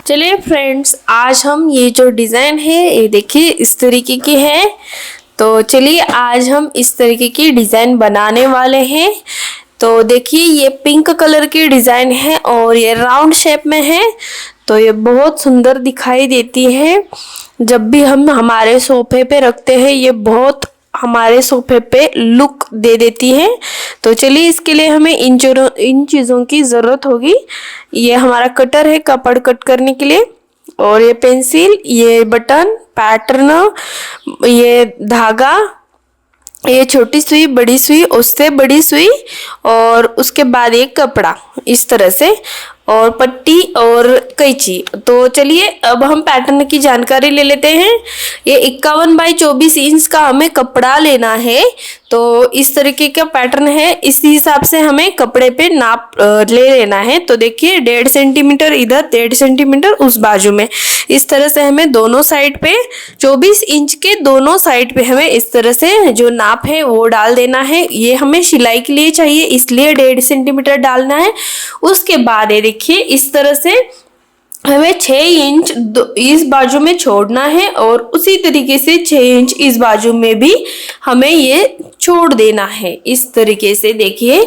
चलिए फ्रेंड्स, आज हम ये जो डिज़ाइन है ये देखिए इस तरीके की है। तो चलिए आज हम इस तरीके की डिज़ाइन बनाने वाले हैं। तो देखिए ये पिंक कलर की डिज़ाइन है और ये राउंड शेप में है। तो ये बहुत सुंदर दिखाई देती है। जब भी हम हमारे सोफे पे रखते हैं ये बहुत हमारे सोफे पे लुक दे देती है। तो चलिए इसके लिए हमें इन चीज़ों की ज़रूरत होगी। ये हमारा कटर है कपड़ कट करने के लिए, और ये पेंसिल, ये बटन, पैटर्न, ये धागा, ये छोटी सुई, बड़ी सुई, उससे बड़ी सुई, और उसके बाद एक कपड़ा इस तरह से, और पट्टी और कैंची। तो चलिए अब हम पैटर्न की जानकारी ले लेते हैं। ये 51 बाई 24 इंच का हमें कपड़ा लेना है। तो इस तरीके का पैटर्न है, इसी हिसाब से हमें कपड़े पे नाप ले लेना है। तो देखिए 1.5 सेंटीमीटर इधर, 1.5 सेंटीमीटर उस बाजू में, इस तरह से हमें दोनों साइड पे 24 इंच के दोनों साइड पे हमें इस तरह से जो नाप है वो डाल देना है। ये हमें सिलाई के लिए चाहिए इसलिए 1.5 सेंटीमीटर डालना है। उसके बाद ये देखिए इस तरह से हमें 6 इंच इस बाजू में छोड़ना है, और उसी तरीके से 6 इंच इस बाजू में भी हमें ये छोड़ देना है। इस तरीके से देखिए,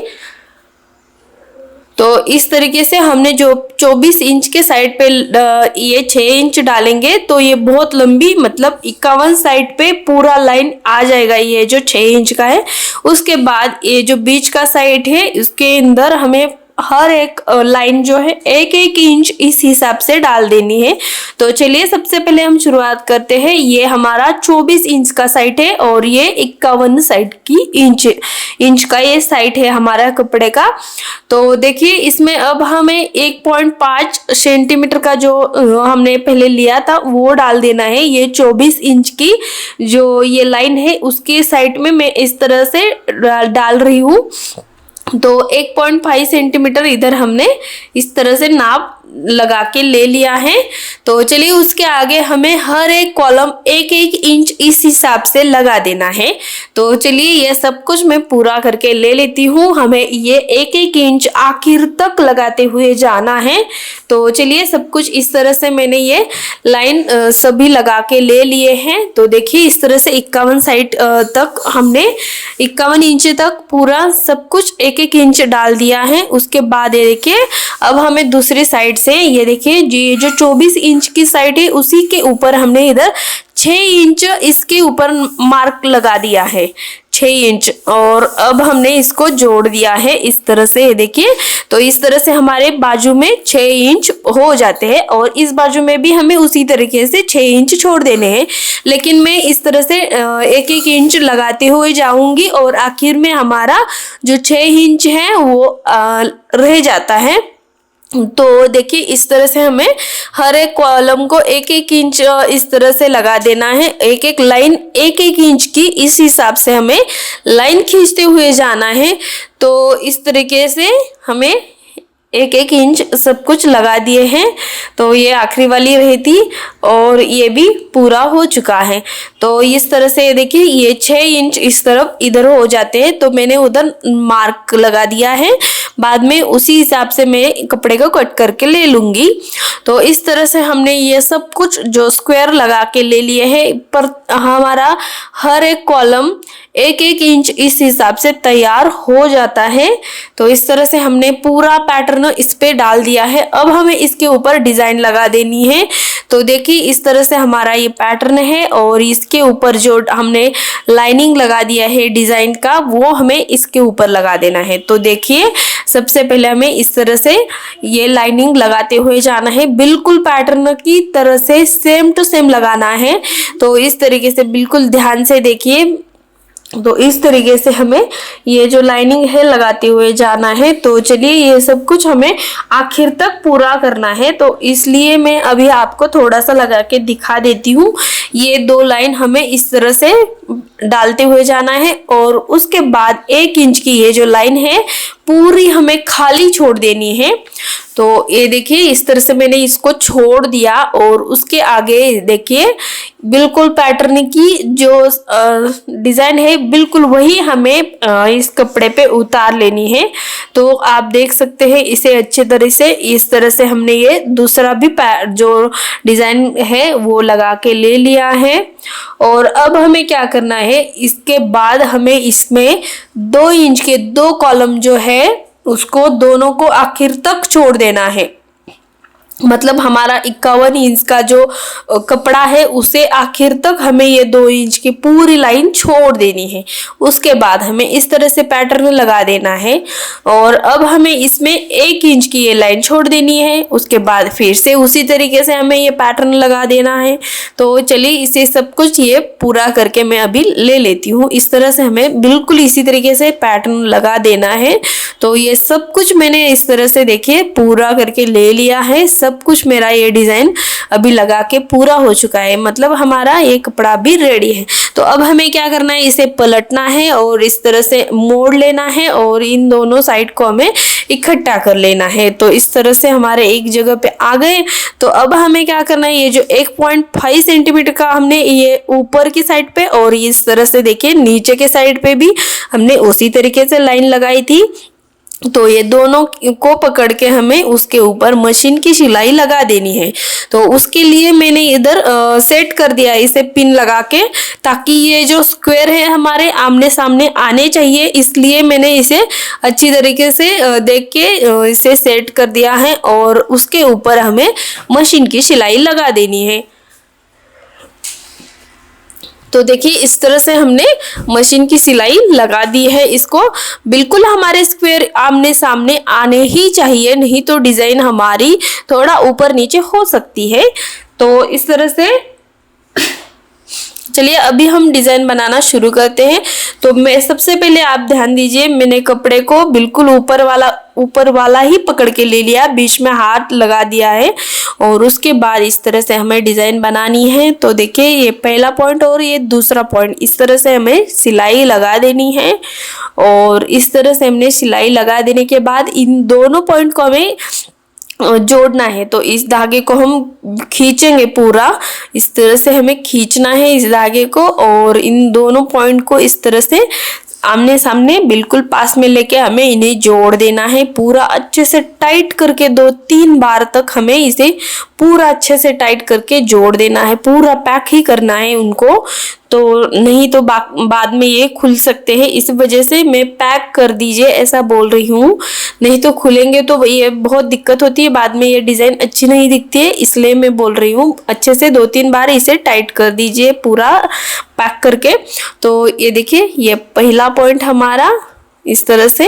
तो इस तरीके से हमने जो 24 इंच के साइड पे ये 6 इंच डालेंगे तो ये बहुत लंबी, मतलब 51 साइड पे पूरा लाइन आ जाएगा ये जो 6 इंच का है। उसके बाद ये जो बीच का साइड है उसके अंदर हमें हर एक लाइन जो है 1-1 इंच इस हिसाब से डाल देनी है। तो चलिए सबसे पहले हम शुरुआत करते हैं। ये हमारा 24 इंच का साइड है और ये 51 साइड की इंच का ये साइड है हमारा कपड़े का। तो देखिए इसमें अब हमें 1.5 सेंटीमीटर का जो हमने पहले लिया था वो डाल देना है। ये 24 इंच की जो ये लाइन है उसके साइड में मैं इस तरह से डाल रही हूँ। तो 1.5 सेंटीमीटर इधर हमने इस तरह से नाप लगा के ले लिया है। तो चलिए उसके आगे हमें हर एक कॉलम 1-1 इंच इस हिसाब से लगा देना है। तो चलिए ये सब कुछ मैं पूरा करके ले लेती हूँ। हमें ये 1-1 इंच आखिर तक लगाते हुए जाना है। तो चलिए सब कुछ इस तरह से मैंने ये लाइन सभी लगा के ले लिए हैं। तो देखिए इस तरह से 51 साइड तक हमने 51 इंच तक पूरा सब कुछ 1-1 इंच डाल दिया है। उसके बाद ये देखिए अब हमें दूसरी साइड से ये देखिए ये जो 24 इंच की साइड है उसी के ऊपर हमने इधर 6 इंच इसके ऊपर मार्क लगा दिया है, 6 इंच, और अब हमने इसको जोड़ दिया है इस तरह से। ये देखिए तो इस तरह से हमारे बाजू में 6 इंच हो जाते हैं, और इस बाजू में भी हमें उसी तरीके से 6 इंच छोड़ देने हैं। लेकिन मैं इस तरह से 1-1 इंच लगाते हुए जाऊंगी और आखिर में हमारा जो 6 इंच है वो रह जाता है। तो देखिए इस तरह से हमें हर एक कॉलम को 1-1 इंच इस तरह से लगा देना है। एक लाइन 1-1 इंच की इस हिसाब से हमें लाइन खींचते हुए जाना है। तो इस तरीके से हमें 1-1 इंच सब कुछ लगा दिए हैं। तो ये आखिरी वाली रही थी और ये भी पूरा हो चुका है। तो इस तरह से देखिए ये 6 इंच इस तरफ इधर हो जाते हैं, तो मैंने उधर मार्क लगा दिया है। बाद में उसी हिसाब से मैं कपड़े को कट करके ले लूंगी। तो इस तरह से हमने ये सब कुछ जो स्क्वायर लगा के ले लिए हैं, पर हमारा हर एक कॉलम 1-1 इंच इस हिसाब से तैयार हो जाता है। तो इस तरह से हमने पूरा पैटर्न इस पे डाल दिया है। अब हमें इसके ऊपर डिजाइन लगा देनी है। तो देखिए इस तरह से हमारा ये पैटर्न है, और इसके ऊपर जो हमने लाइनिंग लगा दिया है डिजाइन का वो हमें इसके ऊपर लगा देना है। तो देखिए सबसे पहले हमें इस तरह से ये लाइनिंग लगाते हुए जाना है, बिल्कुल पैटर्न की तरह से सेम टू सेम लगाना है। तो इस तरीके से बिल्कुल ध्यान से देखिए। तो इस तरीके से हमें ये जो लाइनिंग है लगाते हुए जाना है। तो चलिए ये सब कुछ हमें आखिर तक पूरा करना है, तो इसलिए मैं अभी आपको थोड़ा सा लगा के दिखा देती हूँ। ये 2 लाइन हमें इस तरह से डालते हुए जाना है और उसके बाद 1 इंच की ये जो लाइन है पूरी हमें खाली छोड़ देनी है। तो ये देखिए इस तरह से मैंने इसको छोड़ दिया और उसके आगे देखिए बिल्कुल पैटर्न की जो डिजाइन है बिल्कुल वही हमें इस कपड़े पे उतार लेनी है। तो आप देख सकते हैं इसे अच्छे तरह से, इस तरह से हमने ये दूसरा भी जो डिजाइन है वो लगा के ले लिया है। और अब हमें क्या करना है, इसके बाद हमें इसमें 2 इंच के 2 कॉलम जो है उसको दोनों को आखिर तक छोड़ देना है। मतलब हमारा 51 इंच का जो कपड़ा है उसे आखिर तक हमें ये 2 इंच की पूरी लाइन छोड़ देनी है। उसके बाद हमें इस तरह से पैटर्न लगा देना है और अब हमें इसमें 1 इंच की ये लाइन छोड़ देनी है। उसके बाद फिर से उसी तरीके से हमें ये पैटर्न लगा देना है। तो चलिए इसे सब कुछ ये पूरा करके मैं अभी ले लेती हूँ। इस तरह से हमें बिल्कुल इसी तरीके से पैटर्न लगा देना है। तो ये सब कुछ मैंने इस तरह से देखिए पूरा करके ले लिया है। सब कुछ मेरा ये डिजाइन अभी लगा के पूरा हो चुका है, मतलब हमारा ये कपड़ा भी रेडी है। तो अब हमें क्या करना है, इसे पलटना है और इस तरह से मोड़ लेना है और इन दोनों साइड को हमें इकट्ठा कर लेना है। तो इस तरह से हमारे एक जगह पे आ गए। तो अब हमें क्या करना है, ये जो 1.5 सेंटीमीटर का हमने ये ऊपर की साइड पे और इस तरह से देखिए नीचे के साइड पे भी हमने उसी तरीके से लाइन लगाई थी। तो ये दोनों को पकड़ के हमें उसके ऊपर मशीन की सिलाई लगा देनी है। तो उसके लिए मैंने इधर सेट कर दिया इसे पिन लगा के, ताकि ये जो स्क्वायर है हमारे आमने सामने आने चाहिए, इसलिए मैंने इसे अच्छी तरीके से देख के इसे सेट कर दिया है और उसके ऊपर हमें मशीन की सिलाई लगा देनी है। तो देखिए इस तरह से हमने मशीन की सिलाई लगा दी है। इसको बिल्कुल हमारे स्क्वायर आमने सामने आने ही चाहिए, नहीं तो डिजाइन हमारी थोड़ा ऊपर नीचे हो सकती है। तो इस तरह से चलिए अभी हम डिजाइन बनाना शुरू करते हैं। तो मैं सबसे पहले आप ध्यान दीजिए, मैंने कपड़े को बिल्कुल ऊपर वाला ही पकड़ के ले लिया, बीच में हाथ लगा दिया है और उसके बाद इस तरह से हमें डिजाइन बनानी है। तो देखिए ये पहला पॉइंट और ये दूसरा पॉइंट, इस तरह से हमें सिलाई लगा देनी है। और इस तरह से हमने सिलाई लगा देने के बाद इन दोनों पॉइंट को हमें जोड़ना है। तो इस धागे को हम खींचेंगे पूरा, इस तरह से हमें खींचना है इस धागे को और इन दोनों पॉइंट को इस तरह से आमने सामने बिल्कुल पास में लेके हमें इन्हें जोड़ देना है। पूरा अच्छे से टाइट करके 2-3 बार तक हमें इसे पूरा अच्छे से टाइट करके जोड़ देना है, पूरा पैक ही करना है उनको। तो नहीं तो बाद में ये खुल सकते हैं, इस वजह से मैं पैक कर दीजिए ऐसा बोल रही हूँ, नहीं तो खुलेंगे तो ये बहुत दिक्कत होती है, बाद में ये डिजाइन अच्छी नहीं दिखती है, इसलिए मैं बोल रही हूँ अच्छे से 2-3 बार इसे टाइट कर दीजिए पूरा पैक करके। तो ये देखिए ये पहला पॉइंट हमारा इस तरह से,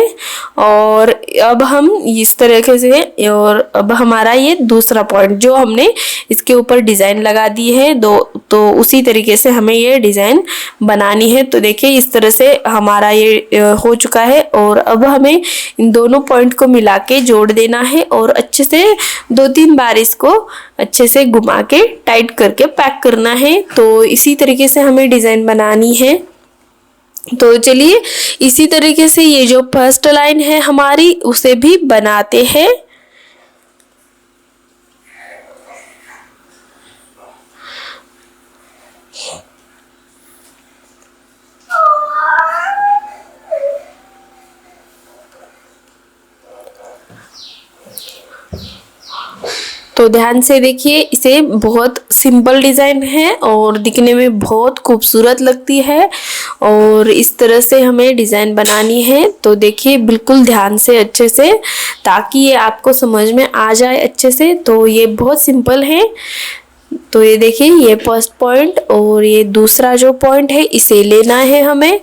और अब हम इस तरीके से, और अब हमारा ये दूसरा पॉइंट जो हमने इसके ऊपर डिजाइन लगा दी है तो उसी तरीके से हमें ये डिजाइन बनानी है। तो देखिए इस तरह से हमारा ये हो चुका है और अब हमें इन दोनों पॉइंट को मिला के जोड़ देना है और अच्छे से 2-3 बार इसको अच्छे से घुमा के टाइट करके पैक करना है। तो इसी तरीके से हमें डिजाइन बनानी है। तो चलिए इसी तरीके से ये जो फर्स्ट लाइन है हमारी उसे भी बनाते हैं। तो ध्यान से देखिए, इसे बहुत सिंपल डिज़ाइन है और दिखने में बहुत खूबसूरत लगती है और इस तरह से हमें डिज़ाइन बनानी है। तो देखिए बिल्कुल ध्यान से अच्छे से, ताकि ये आपको समझ में आ जाए अच्छे से। तो ये बहुत सिंपल है। तो ये देखिए ये फर्स्ट पॉइंट और ये दूसरा जो पॉइंट है इसे लेना है हमें,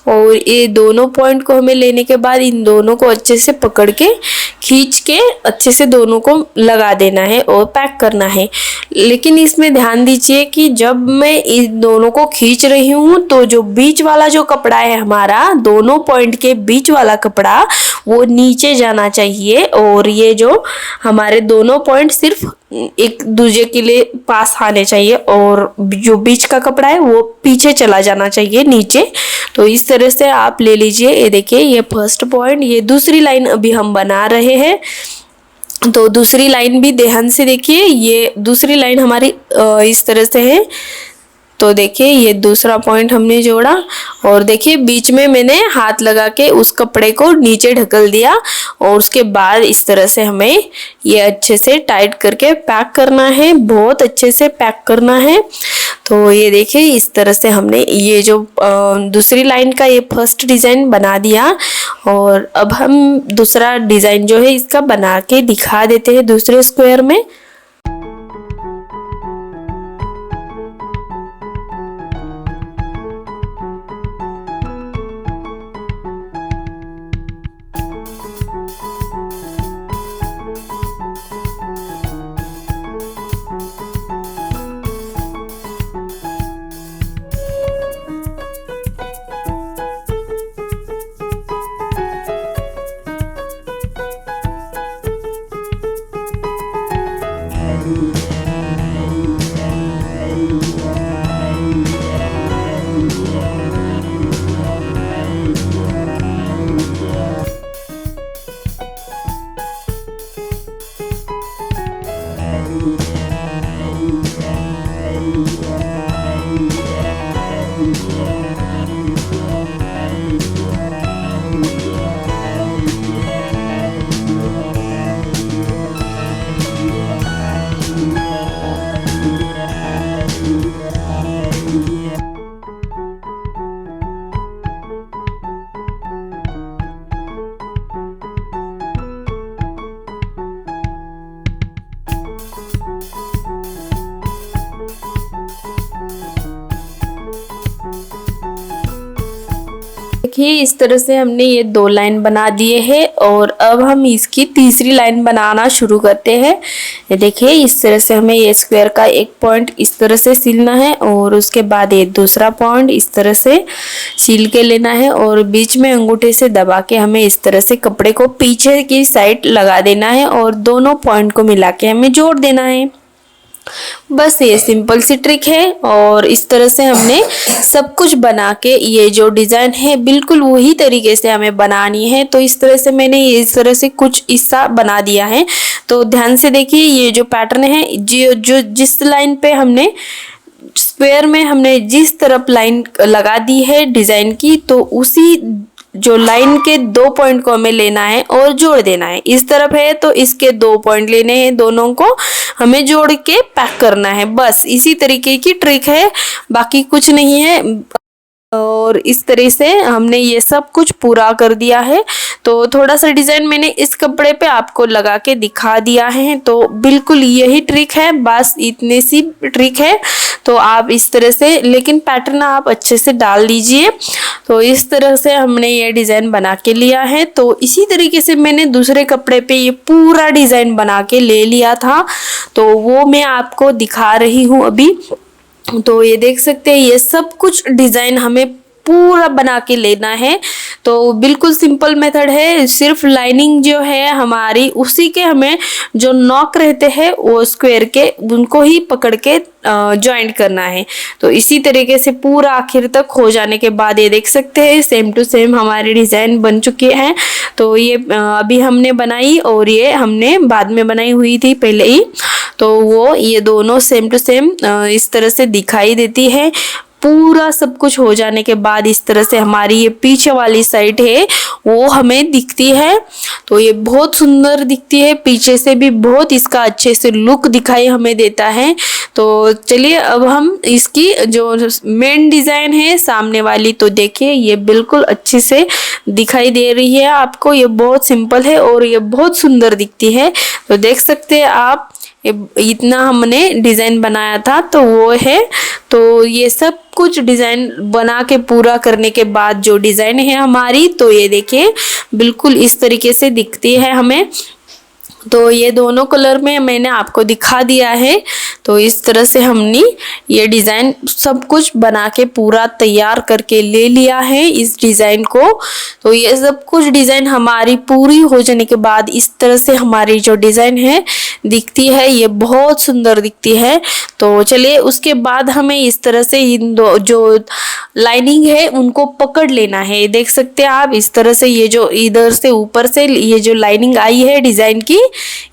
और ये दोनों पॉइंट को हमें लेने के बाद इन दोनों को अच्छे से पकड़ के खींच के अच्छे से दोनों को लगा देना है और पैक करना है। लेकिन इसमें ध्यान दीजिए कि जब मैं इन दोनों को खींच रही हूँ तो जो बीच वाला जो कपड़ा है हमारा, दोनों पॉइंट के बीच वाला कपड़ा वो नीचे जाना चाहिए और ये जो हमारे दोनों पॉइंट सिर्फ एक दूसरे के लिए पास आने चाहिए और जो बीच का कपड़ा है वो पीछे चला जाना चाहिए नीचे। तो इस तरह से आप ले लीजिए। ये देखिए ये फर्स्ट पॉइंट। ये दूसरी लाइन अभी हम बना रहे हैं, तो दूसरी लाइन भी ध्यान से देखिए। ये दूसरी लाइन हमारी इस तरह से है। तो देखिए ये दूसरा पॉइंट हमने जोड़ा और देखिए बीच में मैंने हाथ लगा के उस कपड़े को नीचे ढकल दिया और उसके बाद इस तरह से हमें ये अच्छे से टाइट करके पैक करना है, बहुत अच्छे से पैक करना है। तो ये देखिए इस तरह से हमने ये जो दूसरी लाइन का ये फर्स्ट डिज़ाइन बना दिया और अब हम दूसरा डिज़ाइन जो है इसका बना के दिखा देते हैं दूसरे स्क्वायर में। देखिए इस तरह से हमने ये 2 लाइन बना दिए हैं और अब हम इसकी तीसरी लाइन बनाना शुरू करते हैं। ये देखिए इस तरह से हमें ये स्क्वायर का एक पॉइंट इस तरह से सिलना है और उसके बाद ये दूसरा पॉइंट इस तरह से सिल के लेना है और बीच में अंगूठे से दबा के हमें इस तरह से कपड़े को पीछे की साइड लगा देना है और दोनों पॉइंट को मिला के हमें जोड़ देना है। बस ये सिंपल सी ट्रिक है और इस तरह से हमने सब कुछ बना के ये जो डिज़ाइन है बिल्कुल वही तरीके से हमें बनानी है। तो इस तरह से मैंने ये इस तरह से कुछ हिस्सा बना दिया है। तो ध्यान से देखिए ये जो पैटर्न है जो जिस लाइन पे हमने स्क्वायर में हमने जिस तरफ लाइन लगा दी है डिज़ाइन की, तो उसी जो लाइन के 2 पॉइंट को हमें लेना है और जोड़ देना है। इस तरफ है तो इसके 2 पॉइंट लेने हैं, दोनों को हमें जोड़ के पैक करना है। बस इसी तरीके की ट्रिक है, बाकी कुछ नहीं है। और इस तरह से हमने ये सब कुछ पूरा कर दिया है। तो थोड़ा सा डिज़ाइन मैंने इस कपड़े पे आपको लगा के दिखा दिया है। तो बिल्कुल यही ट्रिक है, बस इतनी सी ट्रिक है। तो आप इस तरह से, लेकिन पैटर्न आप अच्छे से डाल लीजिए। तो इस तरह से हमने ये डिज़ाइन बना के लिया है। तो इसी तरीके से मैंने दूसरे कपड़े पे ये पूरा डिज़ाइन बना के ले लिया था, तो वो मैं आपको दिखा रही हूँ अभी। तो ये देख सकते हैं ये सब कुछ डिज़ाइन हमें पूरा बना के लेना है। तो बिल्कुल सिंपल मेथड है, सिर्फ लाइनिंग जो है हमारी उसी के हमें जो नॉक रहते हैं वो स्क्वायर के उनको ही पकड़ के जॉइंट करना है। तो इसी तरीके से पूरा आखिर तक हो जाने के बाद ये देख सकते हैं सेम टू सेम हमारी डिज़ाइन बन चुकी है। तो ये अभी हमने बनाई और ये हमने बाद में बनाई हुई थी पहले ही। तो वो ये दोनों सेम टू सेम इस तरह से दिखाई देती है। पूरा सब कुछ हो जाने के बाद इस तरह से हमारी ये पीछे वाली साइड है वो हमें दिखती है। तो ये बहुत सुंदर दिखती है, पीछे से भी बहुत इसका अच्छे से लुक दिखाई हमें देता है। तो चलिए अब हम इसकी जो मेन डिज़ाइन है सामने वाली, तो देखिए ये बिल्कुल अच्छे से दिखाई दे रही है आपको। ये बहुत सिंपल है और ये बहुत सुंदर दिखती है। तो देख सकते हैं आप इतना हमने डिज़ाइन बनाया था तो वो है। तो ये सब कुछ डिज़ाइन बना के पूरा करने के बाद जो डिज़ाइन है हमारी, तो ये देखिए बिल्कुल इस तरीके से दिखती है हमें। तो ये दोनों कलर में मैंने आपको दिखा दिया है। तो इस तरह से हमने ये डिज़ाइन सब कुछ बना के पूरा तैयार करके ले लिया है इस डिज़ाइन को। तो ये सब कुछ डिज़ाइन हमारी पूरी हो जाने के बाद इस तरह से हमारी जो डिज़ाइन है दिखती है, ये बहुत सुंदर दिखती है। तो चलिए उसके बाद हमें इस तरह से इन दो जो लाइनिंग है उनको पकड़ लेना है। देख सकते हैं आप इस तरह से, ये जो इधर से ऊपर से ये जो लाइनिंग आई है डिज़ाइन की,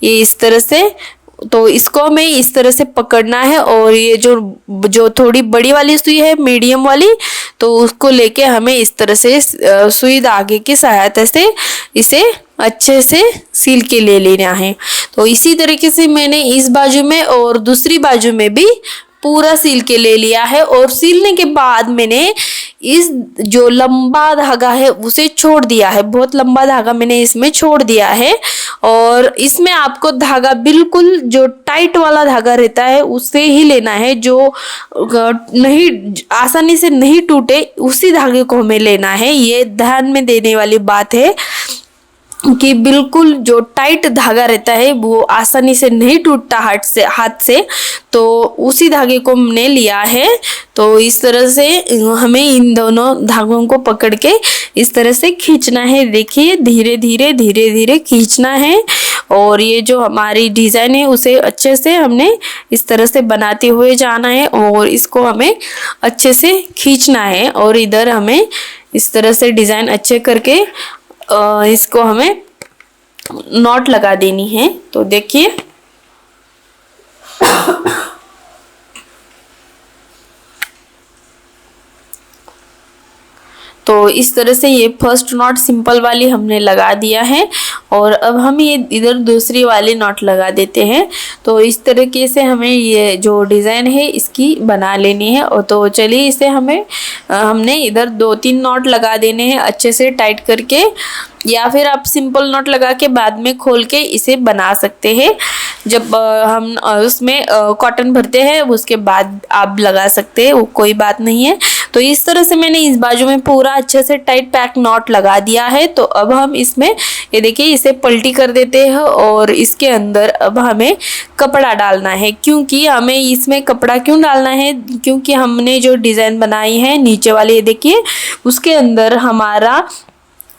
ये इस तरह से, तो इसको हमें इस तरह से पकड़ना है। और ये जो थोड़ी बड़ी वाली सुई है, मीडियम वाली, तो उसको लेके हमें इस तरह से सुई धागे की सहायता से इसे अच्छे से सील के ले लेना है। तो इसी तरीके से मैंने इस बाजू में और दूसरी बाजू में भी पूरा सील के ले लिया है। और सीलने के बाद मैंने इस जो लंबा धागा है उसे छोड़ दिया है, बहुत लंबा धागा मैंने इसमें छोड़ दिया है। और इसमें आपको धागा बिल्कुल जो टाइट वाला धागा रहता है उससे ही लेना है, जो नहीं आसानी से नहीं टूटे उसी धागे को हमें लेना है। ये ध्यान में देने वाली बात है कि बिल्कुल जो टाइट धागा रहता है वो आसानी से नहीं टूटता हाथ से, तो उसी धागे को हमने लिया है। तो इस तरह से हमें इन दोनों धागों को पकड़ के इस तरह से खींचना है। देखिए धीरे धीरे खींचना है। और ये जो हमारी डिज़ाइन है उसे अच्छे से हमने इस तरह से बनाते हुए जाना है और इसको हमें अच्छे से खींचना है। और इधर हमें इस तरह से डिज़ाइन अच्छे करके इसको हमें नॉट लगा देनी है। तो देखिए तो इस तरह से ये फर्स्ट नॉट सिंपल वाली हमने लगा दिया है। और अब हम ये इधर दूसरी वाली नॉट लगा देते हैं। तो इस तरीके से हमें ये जो डिज़ाइन है इसकी बना लेनी है। और तो चलिए इसे हमने इधर 2-3 नॉट लगा देने हैं अच्छे से टाइट करके, या फिर आप सिंपल नॉट लगा के बाद में खोल के इसे बना सकते हैं। जब हम उसमें कॉटन भरते हैं उसके बाद आप लगा सकते हैं, वो कोई बात नहीं है। तो इस तरह से मैंने इस बाजू में पूरा अच्छे से टाइट पैक नॉट लगा दिया है। तो अब हम इसमें ये देखिए इसे पलटी कर देते हैं और इसके अंदर अब हमें कपड़ा डालना है। क्योंकि हमें इसमें कपड़ा क्यों डालना है, क्योंकि हमने जो डिज़ाइन बनाई है नीचे वाले ये देखिए उसके अंदर हमारा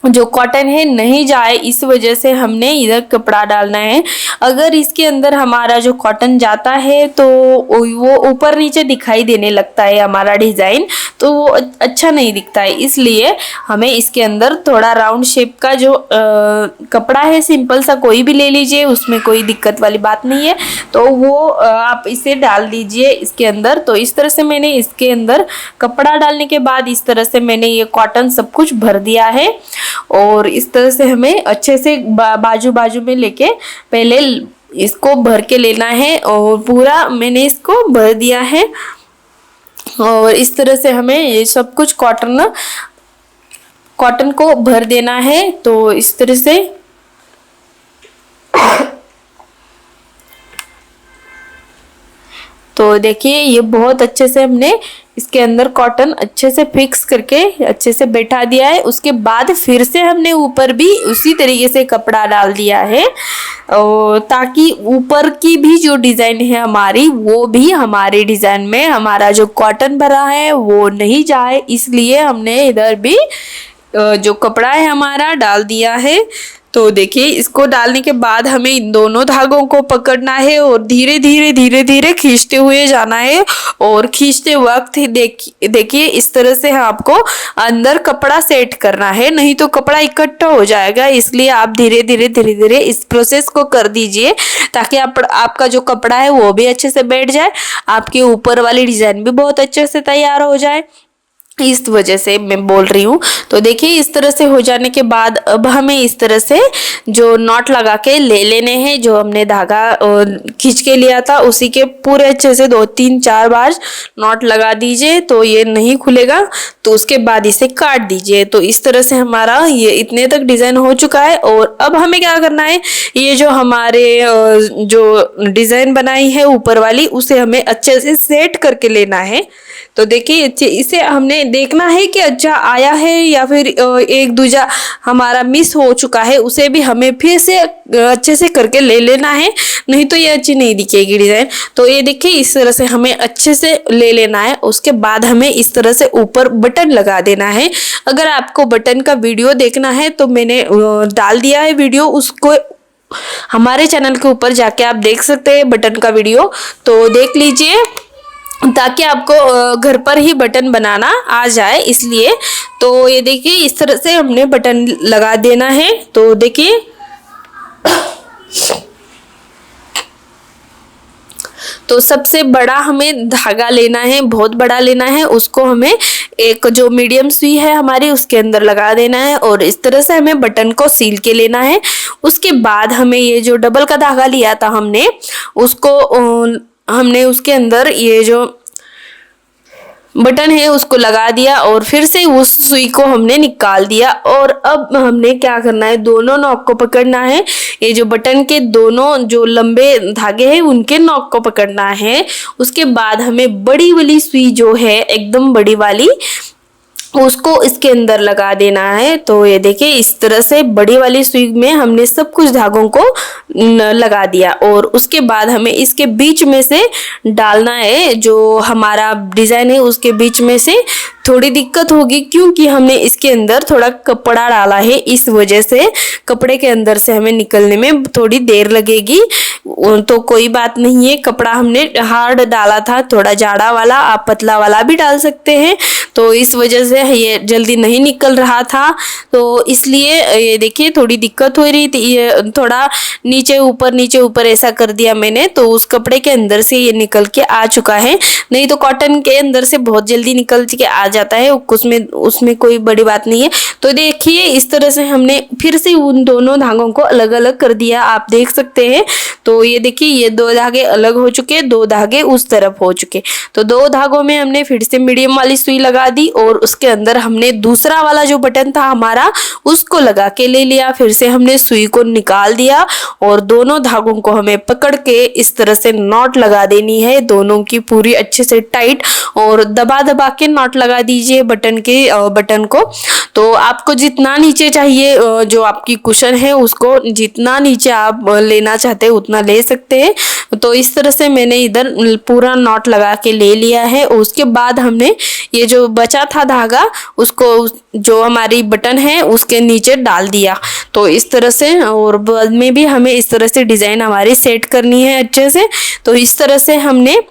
जो कॉटन है नहीं जाए, इस वजह से हमने इधर कपड़ा डालना है। अगर इसके अंदर हमारा जो कॉटन जाता है तो वो ऊपर नीचे दिखाई देने लगता है हमारा डिज़ाइन, तो वो अच्छा नहीं दिखता है। इसलिए हमें इसके अंदर थोड़ा राउंड शेप का जो कपड़ा है, सिंपल सा कोई भी ले लीजिए, उसमें कोई दिक्कत वाली बात नहीं है। तो वो आप इसे डाल दीजिए इसके अंदर। तो इस तरह से मैंने इसके अंदर कपड़ा डालने के बाद इस तरह से मैंने ये कॉटन सब कुछ भर दिया है। और इस तरह से हमें अच्छे से बाजू बाजू में लेके पहले इसको भर के लेना है। और पूरा मैंने इसको भर दिया है। और इस तरह से हमें ये सब कुछ कॉटन को भर देना है। तो इस तरह से तो देखिए ये बहुत अच्छे से हमने इसके अंदर कॉटन अच्छे से फिक्स करके अच्छे से बैठा दिया है। उसके बाद फिर से हमने ऊपर भी उसी तरीके से कपड़ा डाल दिया है, ताकि ऊपर की भी जो डिज़ाइन है हमारी, वो भी हमारे डिज़ाइन में हमारा जो कॉटन भरा है वो नहीं जाए। इसलिए हमने इधर भी जो कपड़ा है हमारा डाल दिया है। तो देखिए इसको डालने के बाद हमें इन दोनों धागों को पकड़ना है और धीरे धीरे खींचते हुए जाना है। और खींचते वक्त ही देखिए इस तरह से आपको अंदर कपड़ा सेट करना है, नहीं तो कपड़ा इकट्ठा हो जाएगा। इसलिए आप धीरे धीरे इस प्रोसेस को कर दीजिए, ताकि आपका जो कपड़ा है वो भी अच्छे से बैठ जाए, आपके ऊपर वाली डिज़ाइन भी बहुत अच्छे से तैयार हो जाए। इस वजह से मैं बोल रही हूँ। तो देखिए इस तरह से हो जाने के बाद अब हमें इस तरह से जो नॉट लगा के ले लेने हैं। जो हमने धागा खींच के लिया था उसी के पूरे अच्छे से 2-3-4 बार नॉट लगा दीजिए, तो ये नहीं खुलेगा। तो उसके बाद इसे काट दीजिए। तो इस तरह से हमारा ये इतने तक डिज़ाइन हो चुका है। और अब हमें क्या करना है, ये जो हमारे जो डिज़ाइन बनाई है ऊपर वाली, उसे हमें अच्छे से सेट करके लेना है। तो देखिए इसे हमने देखना है कि अच्छा आया है या फिर एक दूजा हमारा मिस हो चुका है, उसे भी हमें फिर से अच्छे से करके ले लेना है, नहीं तो ये अच्छी नहीं दिखेगी डिज़ाइन। तो ये देखिए इस तरह से हमें अच्छे से ले लेना है। उसके बाद हमें इस तरह से ऊपर बटन लगा देना है। अगर आपको बटन का वीडियो देखना है तो मैंने डाल दिया है वीडियो, उसको हमारे चैनल के ऊपर जाके आप देख सकते हैं बटन का वीडियो, तो देख लीजिए ताकि आपको घर पर ही बटन बनाना आ जाए इसलिए। तो ये देखिए इस तरह से हमने बटन लगा देना है। तो देखिए तो सबसे बड़ा हमें धागा लेना है, बहुत बड़ा लेना है, उसको हमें एक जो मीडियम सुई है हमारी उसके अंदर लगा देना है और इस तरह से हमें बटन को सील के लेना है। उसके बाद हमें ये जो डबल का धागा लिया था हमने उसके अंदर ये जो बटन है उसको लगा दिया और फिर से उस सुई को हमने निकाल दिया। और अब हमने क्या करना है, दोनों नॉक को पकड़ना है। ये जो बटन के दोनों जो लंबे धागे हैं उनके नॉक को पकड़ना है। उसके बाद हमें बड़ी वाली सुई जो है एकदम बड़ी वाली उसको इसके अंदर लगा देना है। तो ये देखिए इस तरह से बड़ी वाली सुई में हमने सब कुछ धागों को लगा दिया और उसके बाद हमें इसके बीच में से डालना है, जो हमारा डिज़ाइन है उसके बीच में से थोड़ी दिक्कत होगी क्योंकि हमने इसके अंदर थोड़ा कपड़ा डाला है, इस वजह से कपड़े के अंदर से हमें निकलने में थोड़ी देर लगेगी। तो कोई बात नहीं है, कपड़ा हमने हार्ड डाला था, थोड़ा जाड़ा वाला, आप पतला वाला भी डाल सकते हैं। तो इस वजह से ये जल्दी नहीं निकल रहा था, तो इसलिए ये देखिए थोड़ी दिक्कत हो रही थी। ये थोड़ा नीचे ऊपर ऐसा कर दिया मैंने, तो उस कपड़े के अंदर से ये निकल के आ चुका है। नहीं तो कॉटन के अंदर से बहुत जल्दी निकल के आ जाता है, उसमें कोई बड़ी बात नहीं है। तो देखिए इस तरह से हमने फिर से उन दोनों धागों को अलग अलग कर दिया, आप देख सकते हैं। तो ये देखिए ये दो धागे अलग हो चुके, दो धागे उस तरफ हो चुके। तो दो धागों में हमने फिर से मीडियम वाली सुई लगा दी और उसके अंदर हमने दूसरा वाला जो बटन था हमारा उसको लगा के ले लिया। फिर से हमने सुई को निकाल दिया और दोनों धागों को हमें पकड़ के इस तरह से नॉट लगा देनी है, दोनों की पूरी अच्छे से टाइट, और दबा दबा के नॉट लगा दीजिए बटन को। तो आपको जितना नीचे चाहिए, जो आपकी कुशन है उसको जितना नीचे आप लेना चाहते हैं उतना ले सकते हैं। तो इस तरह से मैंने इधर पूरा नॉट लगा के ले लिया है। उसके बाद हमने ये जो बचा था धागा उसको जो हमारी बटन है उसके नीचे डाल दिया। तो इस तरह से, और बाद में भी हमें इस तरह से डिज़ाइन हमारी सेट करनी है अच्छे से। तो इस तरह से हमने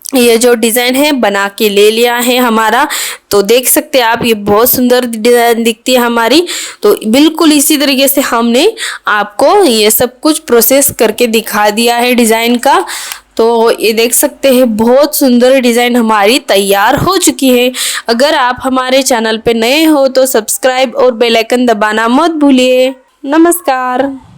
ये जो डिज़ाइन है बना के ले लिया है हमारा। तो देख सकते हैं आप, ये बहुत सुंदर डिज़ाइन दिखती है हमारी। तो बिल्कुल इसी तरीके से हमने आपको ये सब कुछ प्रोसेस करके दिखा दिया है डिज़ाइन का। तो ये देख सकते हैं बहुत सुंदर डिज़ाइन हमारी तैयार हो चुकी है। अगर आप हमारे चैनल पे नए हो तो सब्सक्राइब और बेल आइकन दबाना मत भूलिए। नमस्कार।